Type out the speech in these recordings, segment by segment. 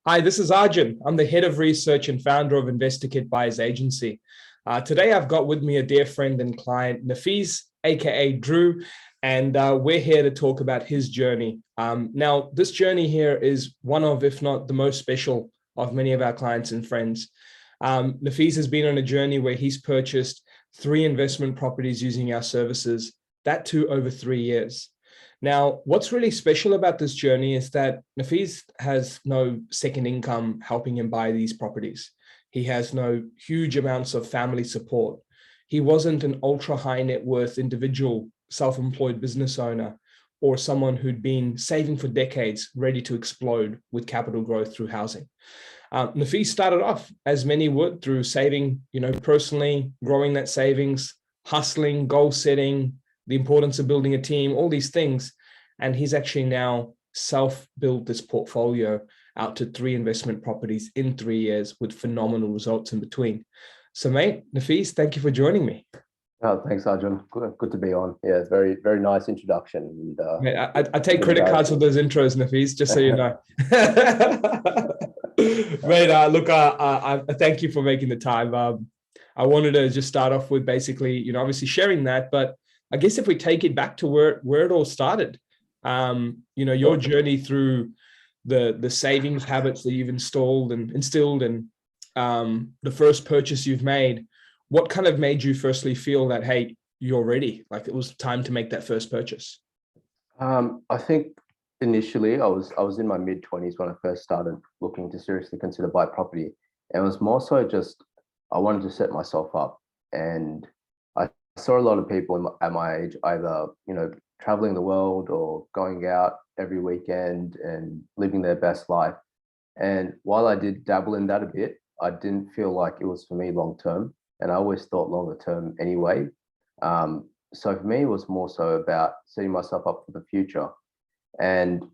Hi, this is Arjun. I'm the head of research and founder of InvestorKit Buyers Agency. Today, I've got with me a dear friend and client, Nafiz, aka Drew, and we're here to talk about his journey. Now, this journey here is one of, if not the most special of many of our clients and friends. Nafiz has been on a journey where he's purchased 3 investment properties using our services, that too over 3 years. Now, what's really special about this journey is that Nafiz has no second income helping him buy these properties. He has no huge amounts of family support. He wasn't an ultra high net worth individual, self-employed business owner, or someone who'd been saving for decades, ready to explode with capital growth through housing. Nafiz started off, as many would, through saving, personally, growing that savings, hustling, goal setting, the importance of building a team, all these things. And he's actually now self-built this portfolio out to 3 investment properties in 3 years with phenomenal results in between. So mate, Nafiz, thank you for joining me. Oh, thanks, Arjun. Good to be on. Yeah, it's very, very nice introduction. Mate, I take credit cards for those intros, Nafiz, just so you know. Mate, look, I thank you for making the time. I wanted to just start off with basically, obviously sharing that, but I guess if we take it back to where it all started, your journey through the savings habits that you've instilled and the first purchase you've made, what kind of made you firstly feel that, hey, you're ready, like it was time to make that first purchase? I think initially I was in my mid-20s when I first started looking to seriously consider buy property. And it was more so just I wanted to set myself up. And I saw a lot of people at my age either, traveling the world or going out every weekend and living their best life. And while I did dabble in that a bit, I didn't feel like it was for me long term. And I always thought longer term anyway. So for me, it was more so about setting myself up for the future. And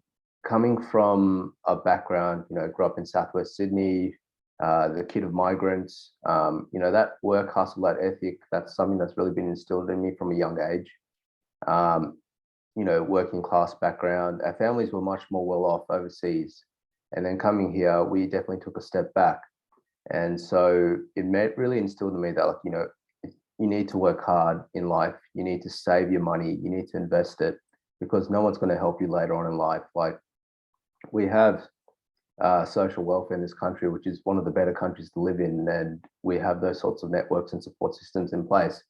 coming from a background, grew up in Southwest Sydney, the kid of migrants, that work hustle, that ethic, that's something that's really been instilled in me from a young age. Working class background, our families were much more well off overseas. And then coming here, we definitely took a step back. And so it really instilled in me that, you need to work hard in life. You need to save your money. You need to invest it because no one's going to help you later on in life. Like we have social welfare in this country, which is one of the better countries to live in. And we have those sorts of networks and support systems in place.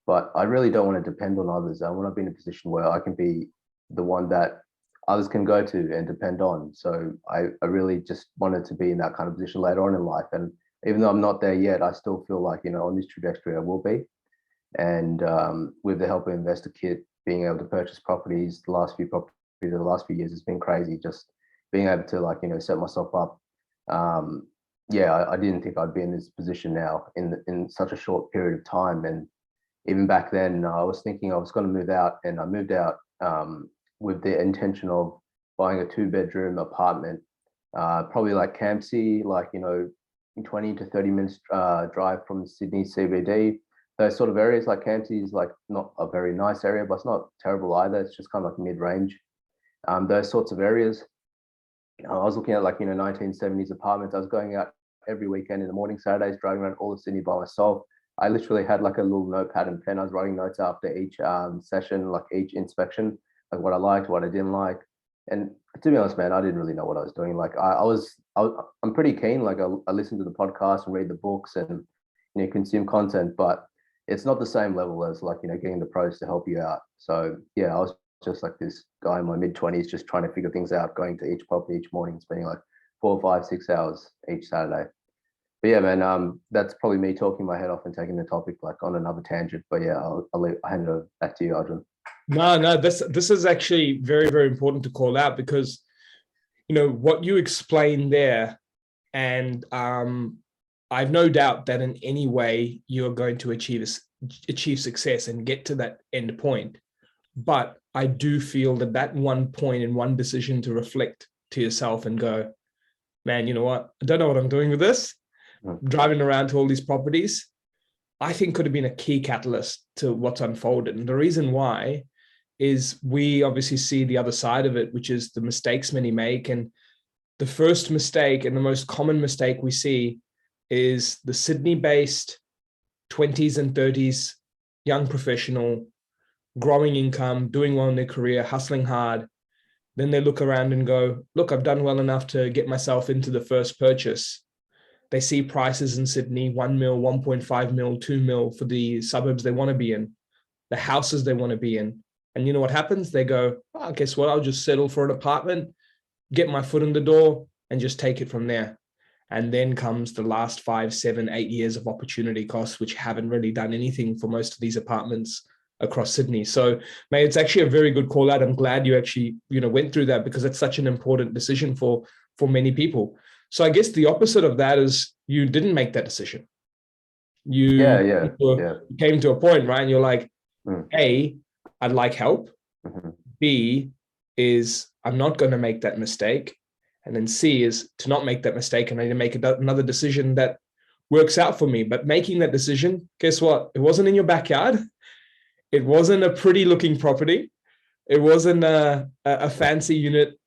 But I really don't want to depend on others. I want to be in a position where I can be the one that others can go to and depend on. So I really just wanted to be in that kind of position later on in life. And even though I'm not there yet, I still feel like, on this trajectory, I will be. And with the help of InvestorKit, being able to purchase properties, the last few years has been crazy. Just being able to set myself up. I didn't think I'd be in this position now in such a short period of time. And even back then, I was thinking I was going to move out, and I moved out with the intention of buying a 2-bedroom apartment, probably like Campsie, 20 to 30 minutes drive from Sydney CBD. Those sort of areas, like Campsie is like not a very nice area, but it's not terrible either. It's just kind of like mid-range. Those sorts of areas. I was looking at 1970s apartments. I was going out every weekend in the morning, Saturdays, driving around all of Sydney by myself. I literally had like a little notepad and pen. I was writing notes after each session, like each inspection, like what I liked, what I didn't like. And to be honest, man, I didn't really know what I was doing. Like I'm pretty keen. Like I listen to the podcast and read the books and consume content, but it's not the same level as getting the pros to help you out. So yeah, I was just like this guy in my mid-20s, just trying to figure things out, going to each property each morning, spending like 4, 5, 6 hours each Saturday. But yeah, man, that's probably me talking my head off and taking the topic on another tangent. But yeah, I'll hand it back to you, Arjun. No, this is actually very, very important to call out because, what you explained there, and I've no doubt that in any way you're going to achieve success and get to that end point. But I do feel that one point and one decision to reflect to yourself and go, man, you know what? I don't know what I'm doing with this. Driving around to all these properties, I think could have been a key catalyst to what's unfolded. And the reason why is we obviously see the other side of it, which is the mistakes many make and the first mistake and the most common mistake we see is the Sydney-based 20s and 30s young professional, growing income, doing well in their career, hustling hard. Then they look around and go, look, I've done well enough to get myself into the first purchase. They see prices in Sydney, 1 mil, 1.5 mil, 2 mil for the suburbs they want to be in, the houses they want to be in. And you know what happens? They go, oh, guess what? I'll just settle for an apartment, get my foot in the door, and just take it from there. And then comes the last 5, 7, 8 years of opportunity costs, which haven't really done anything for most of these apartments across Sydney. So, mate, it's actually a very good call out. I'm glad you actually, went through that, because it's such an important decision for many people. So I guess the opposite of that is you didn't make that decision. You came to a point, right? And you're like, A, I'd like help. B is I'm not going to make that mistake. And then C is to not make that mistake, and I need to make another decision that works out for me. But making that decision, guess what? It wasn't in your backyard. It wasn't a pretty looking property. It wasn't a fancy unit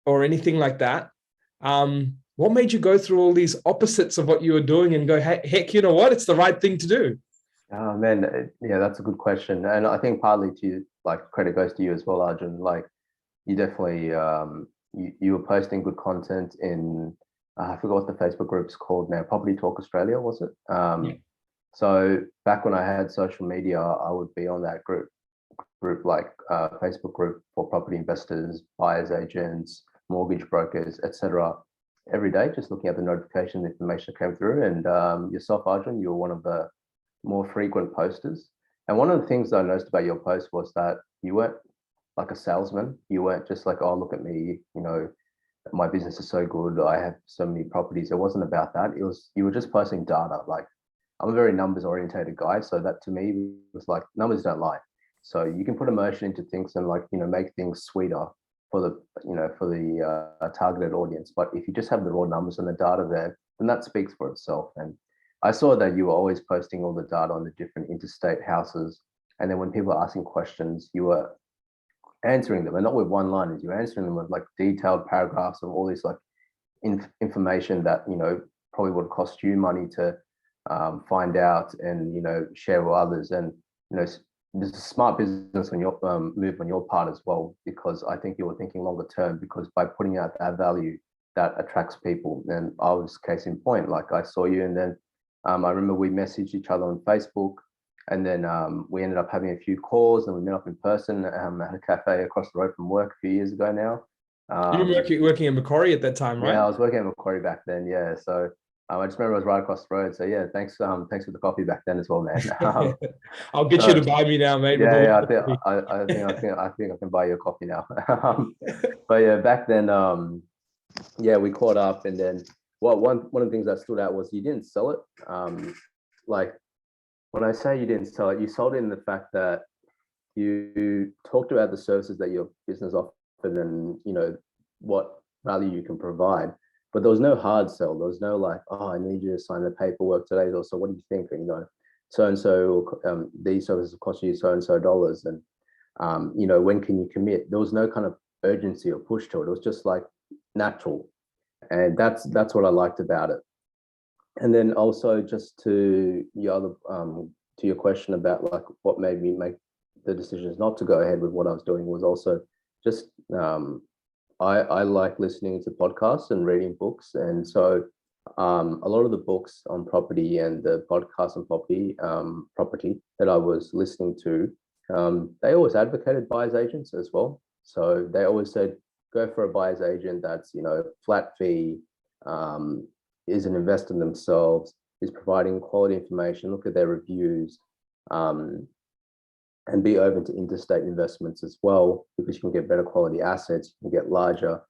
or anything like that. What made you go through all these opposites of what you were doing and go, heck, you know what? It's the right thing to do. Oh man, yeah, that's a good question. And I think partly to like credit goes to you as well, Arjun. Like you definitely you were posting good content in I forgot what the Facebook group's called now, Property Talk Australia, was it? Yeah. So back when I had social media, I would be on that group like Facebook group for property investors, buyers agents, mortgage brokers, etc. every day, just looking at the notification information that came through. And yourself, Arjun, you were one of the more frequent posters. And one of the things that I noticed about your post was that you weren't like a salesman. You weren't just like, oh, look at me, my business is so good, I have so many properties. It wasn't about that. It was, you were just posting data. Like I'm a very numbers orientated guy. So that to me was like, numbers don't lie. So you can put emotion into things and like, make things sweeter for the targeted audience. But if you just have the raw numbers and the data there, then that speaks for itself. And I saw that you were always posting all the data on the different interstate houses. And then when people are asking questions, you were answering them, and not with one liners, you're answering them with like detailed paragraphs of all this like information that, probably would cost you money to find out and, share with others. And, there's a smart business on your move on your part as well, because I think you were thinking longer term, because by putting out that value, that attracts people. And I was case in point, like I saw you, and then I remember we messaged each other on Facebook, and then we ended up having a few calls, and we met up in person at a cafe across the road from work a few years ago now. You were working in Macquarie at that time, right? Yeah, I was working at Macquarie back then. Yeah, so I just remember I was right across the road. So yeah, thanks for the coffee back then as well, man. I'll get you to buy me now, mate. Yeah, I think I can buy you a coffee now. But yeah, back then, yeah, we caught up, and then one of the things that stood out was you didn't sell it. Like when I say you didn't sell it, you sold it in the fact that you talked about the services that your business offered and what value you can provide. But there was no hard sell. There was no like, oh, I need you to sign the paperwork today. So what do you think? So and so these services cost you so and so dollars, and when can you commit? There was no kind of urgency or push to it. It was just like natural, and that's what I liked about it. And then also just to your question about like what made me make the decisions not to go ahead with what I was doing was also just I like listening to podcasts and reading books, and so a lot of the books on property and the podcasts on property that I was listening to, they always advocated buyer's agents as well. So they always said go for a buyer's agent that's flat fee, is an investor themselves, is providing quality information, look at their reviews, and be open to interstate investments as well, because you can get better quality assets, you can get larger,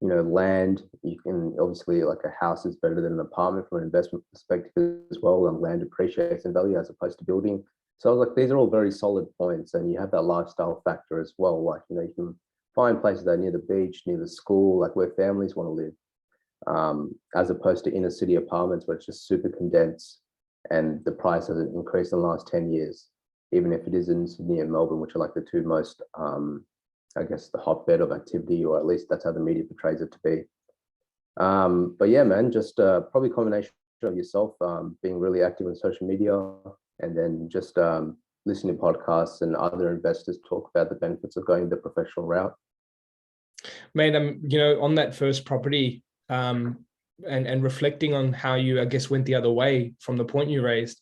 land. You can obviously, like a house is better than an apartment from an investment perspective as well, and land appreciates in value as opposed to building. So I was like, these are all very solid points, and you have that lifestyle factor as well. Like, you can find places that are near the beach, near the school, like where families want to live, as opposed to inner city apartments where it's just super condensed and the price hasn't increased in the last 10 years, even if it is in Sydney and Melbourne, which are like the two most, I guess, the hotbed of activity, or at least that's how the media portrays it to be. But yeah, man, just probably a combination of yourself being really active on social media, and then just listening to podcasts and other investors talk about the benefits of going the professional route. Mate, on that first property, and reflecting on how you, I guess, went the other way from the point you raised,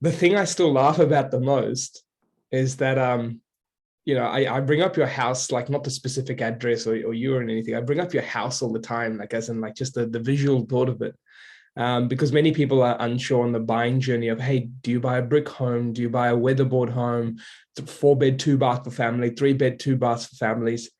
the thing I still laugh about the most is that, I bring up your house, like not the specific address or you or anything. I bring up your house all the time, like as in like just the visual thought of it. Because many people are unsure on the buying journey of, hey, do you buy a brick home? Do you buy a weatherboard home? 4-bed, 2-bath for family, 3-bed, 2 baths for families?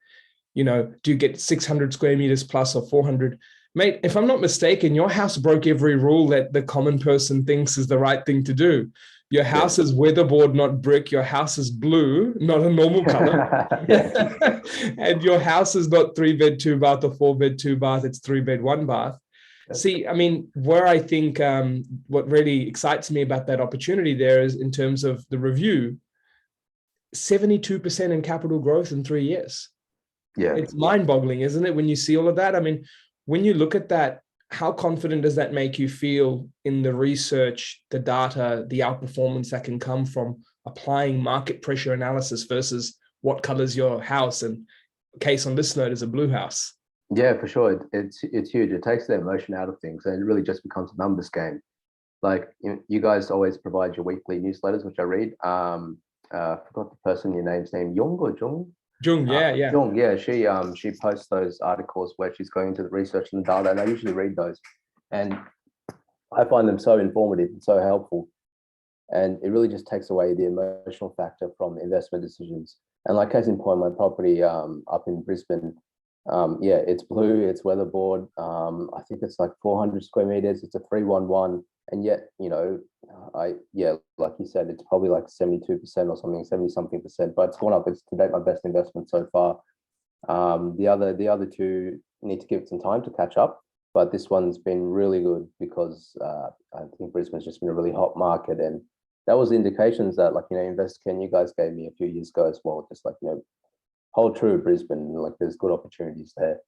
Do you get 600 square meters plus or 400? Mate, if I'm not mistaken, your house broke every rule that the common person thinks is the right thing to do. Your house is weatherboard, not brick. Your house is blue, not a normal color. And your house is not 3-bed, 2-bath or 4-bed, 2-bath. It's 3-bed, 1-bath. See, I mean, where I think what really excites me about that opportunity there is in terms of the review, 72% in capital growth in 3 years. Yeah. It's mind-boggling, isn't it, when you see all of that? I mean, when you look at that, how confident does that make you feel in the research, the data, the outperformance that can come from applying market pressure analysis versus what colors your house? And case on this note is a blue house. Yeah, for sure. It's huge. It takes the emotion out of things, and it really just becomes a numbers game. Like you guys always provide your weekly newsletters, which I read. I forgot the person your name's name, Jung or Jung? Jung, yeah. Jung, yeah. She posts those articles where she's going into the research and the data, and I usually read those, and I find them so informative and so helpful. And it really just takes away the emotional factor from investment decisions. And like case in point, my property up in Brisbane, yeah, it's blue, it's weatherboard. I think it's like 400 square meters. It's a 311, and yet like you said, it's probably like 72% or something, 70 something percent. But it's gone up. It's to date my best investment so far. The other two need to give it some time to catch up, but this one's been really good because I think Brisbane's just been a really hot market, and that was indications that, like, InvestCan, you guys gave me a few years ago as well, just like, hold true Brisbane, like there's good opportunities there.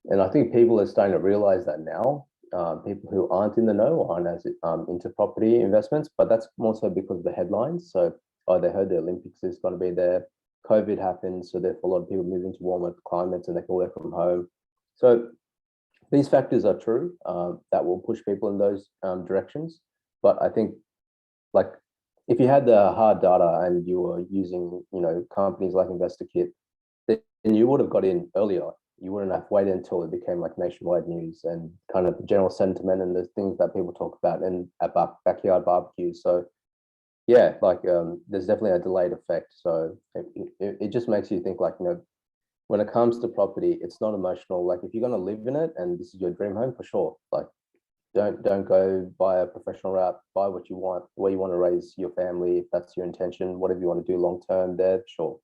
And I think people are starting to realize that now, people who aren't in the know aren't as into property investments, but that's more so because of the headlines. So, they heard the Olympics is going to be there, COVID happened, so therefore a lot of people move into warmer climates and they can work from home. So these factors are true, that will push people in those directions. But I think, like, if you had the hard data and you were using, companies like InvestorKit, then you would have got in earlier. You wouldn't have waited until it became like nationwide news and kind of the general sentiment and the things that people talk about and at backyard barbecues. So yeah, like there's definitely a delayed effect. So it just makes you think, like, when it comes to property, it's not emotional. Like, if you're going to live in it and this is your dream home, for sure, like, don't go buy a professional route. Buy what you want, where you want to raise your family, if that's your intention, whatever you want to do long term there, sure.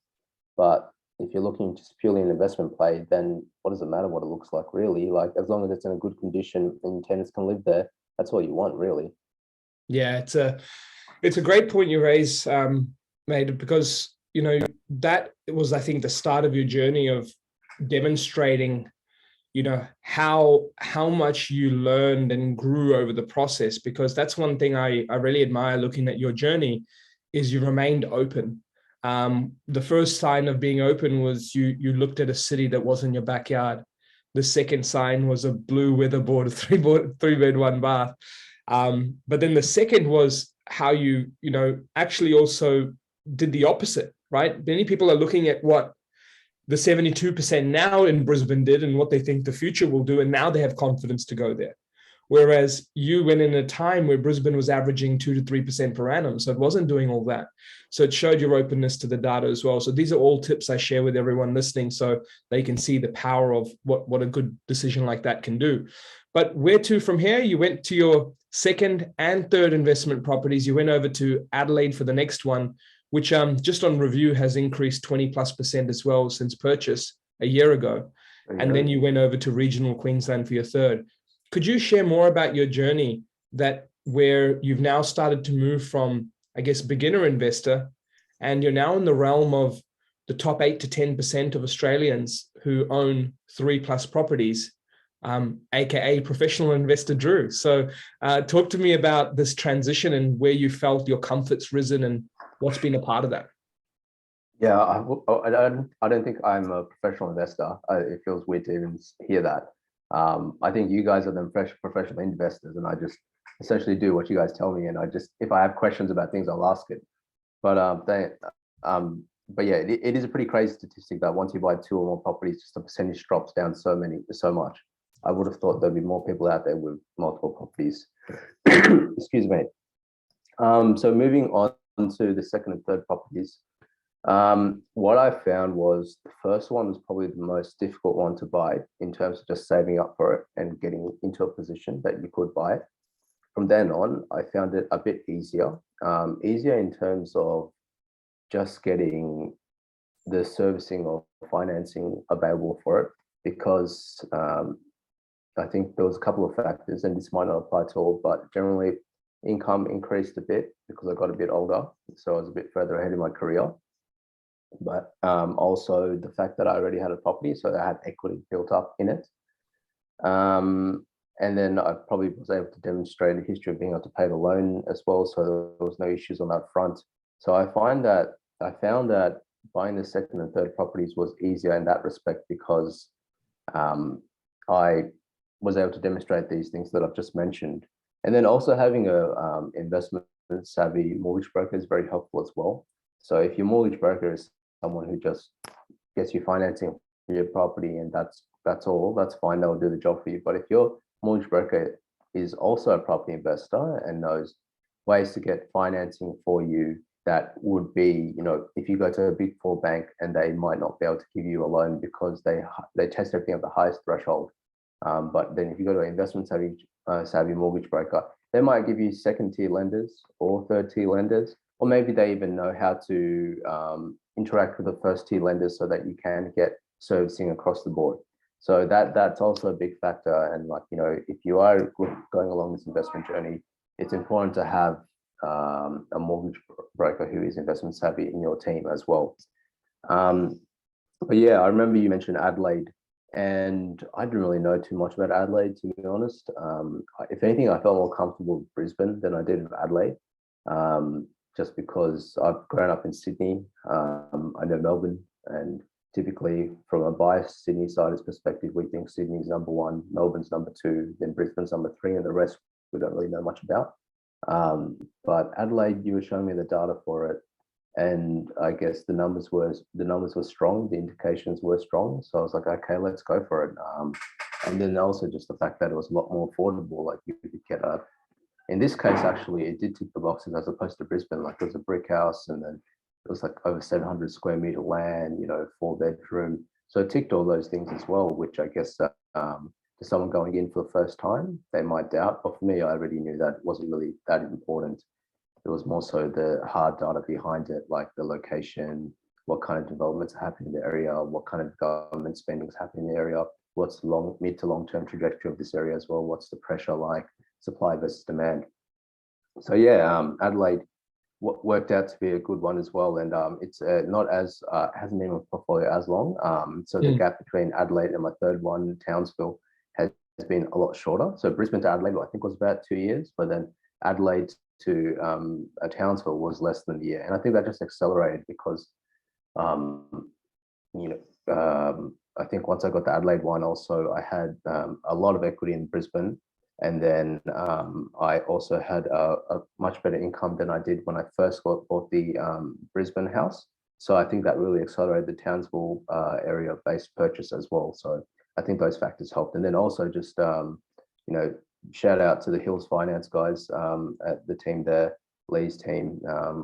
But if you're looking just purely an investment play, then what does it matter what it looks like, really? Like, as long as it's in a good condition and tenants can live there, that's all you want, really. Yeah, it's a great point you raise, mate, because that was, I think, the start of your journey of demonstrating how much you learned and grew over the process. Because that's one thing I really admire looking at your journey, is you remained open. The first sign of being open was you looked at a city that was in your backyard. The second sign was a blue weatherboard, a 3-bed, 1-bath. But then the second was how you actually also did the opposite, right? Many people are looking at what the 72% now in Brisbane did and what they think the future will do, and now they have confidence to go there. Whereas you went in a time where Brisbane was averaging 2 to 3% per annum, so it wasn't doing all that. So it showed your openness to the data as well. So these are all tips I share with everyone listening, so they can see the power of what a good decision like that can do. But where to from here? You went to your second and third investment properties. You went over to Adelaide for the next one, which just on review has increased 20+% as well since purchase a year ago. And then you went over to regional Queensland for your third. Could you share more about your journey, that where you've now started to move from, I guess, beginner investor, and you're now in the realm of the top 8 to 10% of Australians who own 3+ properties? aka professional investor Drew. So talk to me about this transition and where you felt your comfort's risen and what's been a part of that. Yeah, I don't think I'm a professional investor. It feels weird to even hear that. I think you guys are the professional investors, and I just essentially do what you guys tell me. And I just, if I have questions about things, I'll ask it. But but yeah, it is a pretty crazy statistic that once you buy 2 or more properties, just the percentage drops down so much. I would have thought there'd be more people out there with multiple properties. Excuse me. So moving on to the second and third properties. What I found was the first one was probably the most difficult one to buy in terms of just saving up for it and getting into a position that you could buy it. From then on, I found it a bit easier. Easier in terms of just getting the servicing or financing available for it, because I think there was a couple of factors, and this might not apply to all, but generally income increased a bit because I got a bit older, so I was a bit further ahead in my career. But also the fact that I already had a property, so I had equity built up in it. And then I probably was able to demonstrate a history of being able to pay the loan as well, so there was no issues on that front. So I found that buying the second and third properties was easier in that respect, because I was able to demonstrate these things that I've just mentioned. And then also having a investment savvy mortgage broker is very helpful as well. So if your mortgage broker is someone who just gets you financing for your property and that's all, that's fine, they'll do the job for you. But if your mortgage broker is also a property investor and knows ways to get financing for you, that would be, if you go to a big 4 bank and they might not be able to give you a loan because they test everything at the highest threshold. But then if you go to an investment savvy mortgage broker, they might give you second tier lenders or third tier lenders, or maybe they even know how to interact with the first tier lenders so that you can get servicing across the board. So that's also a big factor. And if you are going along this investment journey, it's important to have a mortgage broker who is investment savvy in your team as well. But yeah, I remember you mentioned Adelaide, and I didn't really know too much about Adelaide, to be honest. If anything, I felt more comfortable with Brisbane than I did with Adelaide, just because I've grown up in Sydney. I know Melbourne, and typically from a biased Sydney sider's perspective, we think Sydney's number 1, Melbourne's number 2, then Brisbane's number 3, and the rest we don't really know much about. But Adelaide, you were showing me the data for it, and I guess the numbers were strong, the indications were strong. So I was like, okay, let's go for it. And then also just the fact that it was a lot more affordable. Like you could get in this case, actually, it did tick the boxes as opposed to Brisbane. Like it was a brick house, and then it was like over 700 square meter land, 4-bedroom. So it ticked all those things as well, which I guess to someone going in for the first time, they might doubt. But for me, I already knew that it wasn't really that important. It was more so the hard data behind it, like the location, what kind of developments are happening in the area, what kind of government spending is happening in the area, what's the mid to long term trajectory of this area as well, what's the pressure like, supply versus demand. So yeah, Adelaide worked out to be a good one as well, and it's not as hasn't been in my portfolio as long. So the gap between Adelaide and my third one, Townsville, has been a lot shorter. So Brisbane to Adelaide, I think, was about 2 years, but then Adelaide to Townsville was less than a year, and I think that just accelerated because I think once I got the Adelaide one, also I had a lot of equity in Brisbane, and then I also had a much better income than I did when I first bought the Brisbane house. So I think that really accelerated the Townsville area-based purchase as well. So I think those factors helped, and then also just shout out to the Hills Finance guys at the team there, Lee's team.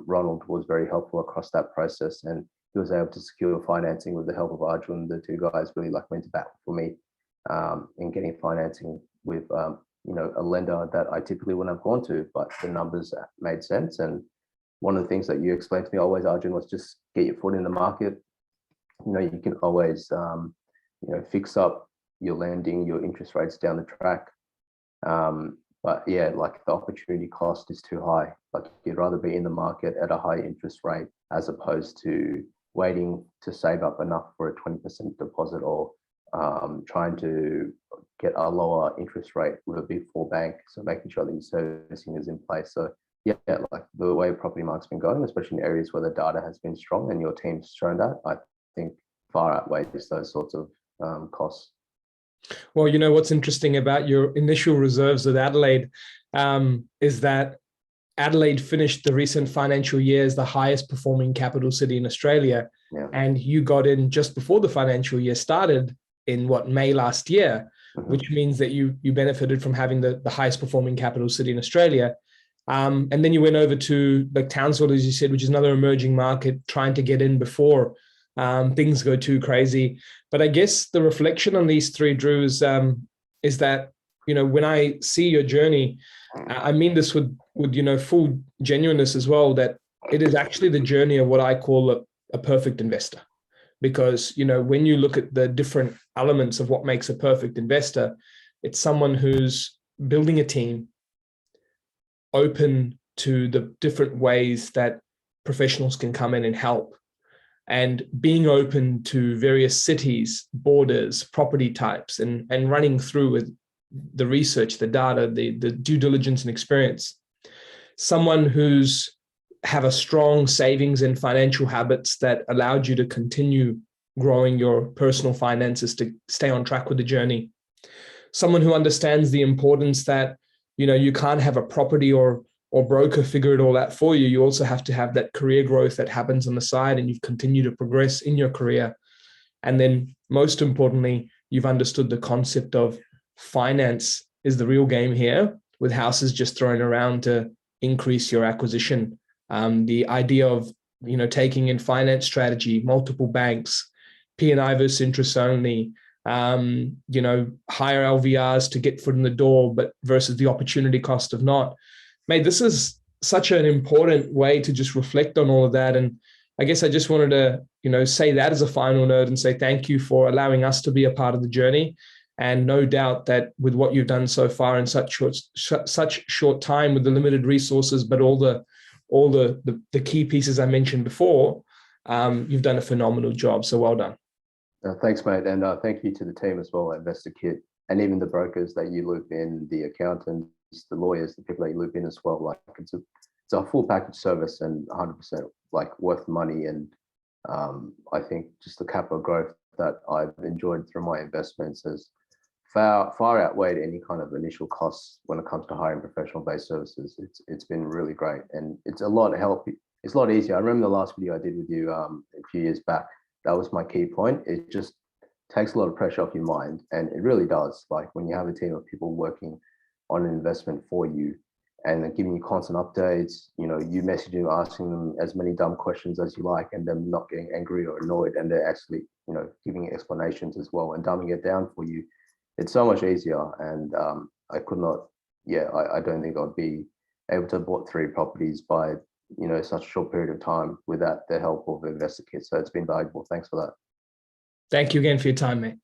Ronald was very helpful across that process, and he was able to secure financing with the help of Arjun. The two guys really went to bat for me in getting financing with a lender that I typically wouldn't have gone to, but the numbers made sense. And one of the things that you explained to me always, Arjun, was just get your foot in the market. You can always fix up your lending, your interest rates down the track. But yeah, like the opportunity cost is too high. Like you'd rather be in the market at a high interest rate as opposed to waiting to save up enough for a 20% deposit, or trying to get a lower interest rate with a big four bank. So making sure that your servicing is in place. So yeah, like the way property market's been going, especially in areas where the data has been strong and your team's shown that, I think far outweighs those sorts of costs. Well, you know, what's interesting about your initial reserves with Adelaide is that Adelaide finished the recent financial year as the highest performing capital city in Australia. Yeah. And you got in just before the financial year started in May last year, which means that you benefited from having the highest performing capital city in Australia. And then you went over to like Townsville, as you said, which is another emerging market, trying to get in before things go too crazy. But I guess the reflection on these three, Drew, is that, you know, when I see your journey, I mean this with you know, full genuineness as well, that it is actually the journey of what I call a perfect investor. Because, you know, when you look at the different elements of what makes a perfect investor, it's someone who's building a team, open to the different ways that professionals can come in and help, and being open to various cities, borders, property types, and running through with the research, the data, the due diligence and experience. Someone who's have a strong savings and financial habits that allowed you to continue growing your personal finances to stay on track with the journey. Someone who understands the importance that, you know, you can't have a property or broker figure it all out for you. You also have to have that career growth that happens on the side, and you've continued to progress in your career. And then most importantly, you've understood the concept of finance is the real game here, with houses just thrown around to increase your acquisition. The idea of, you know, taking in finance strategy, multiple banks, P&I versus interest only, you know, higher LVRs to get foot in the door, but versus the opportunity cost of not. Mate, this is such an important way to just reflect on all of that. And I guess I just wanted to, you know, say that as a final note and say thank you for allowing us to be a part of the journey. And no doubt that with what you've done so far in such short time, with the limited resources, but all the key pieces I mentioned before, you've done a phenomenal job. So well done. Thanks, mate. And thank you to the team as well, InvestorKit, and even the brokers that you loop in, the accountants, the lawyers, the people that you loop in as well. Like it's a full package service and 100% like worth money. And I think just the capital growth that I've enjoyed through my investments has far outweighed any kind of initial costs when it comes to hiring professional based services. It's been really great, and it's a lot of help. It's a lot easier. I remember the last video I did with you a few years back. That was my key point. It just takes a lot of pressure off your mind, and it really does. Like when you have a team of people working on an investment for you and then giving you constant updates, you know, you messaging, asking them as many dumb questions as you like, and them not getting angry or annoyed, and they're actually, you know, giving you explanations as well and dumbing it down for you. It's so much easier. And I could not, I don't think I'd be able to have bought 3 properties by, you know, such a short period of time without the help of InvestorKit. So it's been valuable. Thanks for that. Thank you again for your time, mate.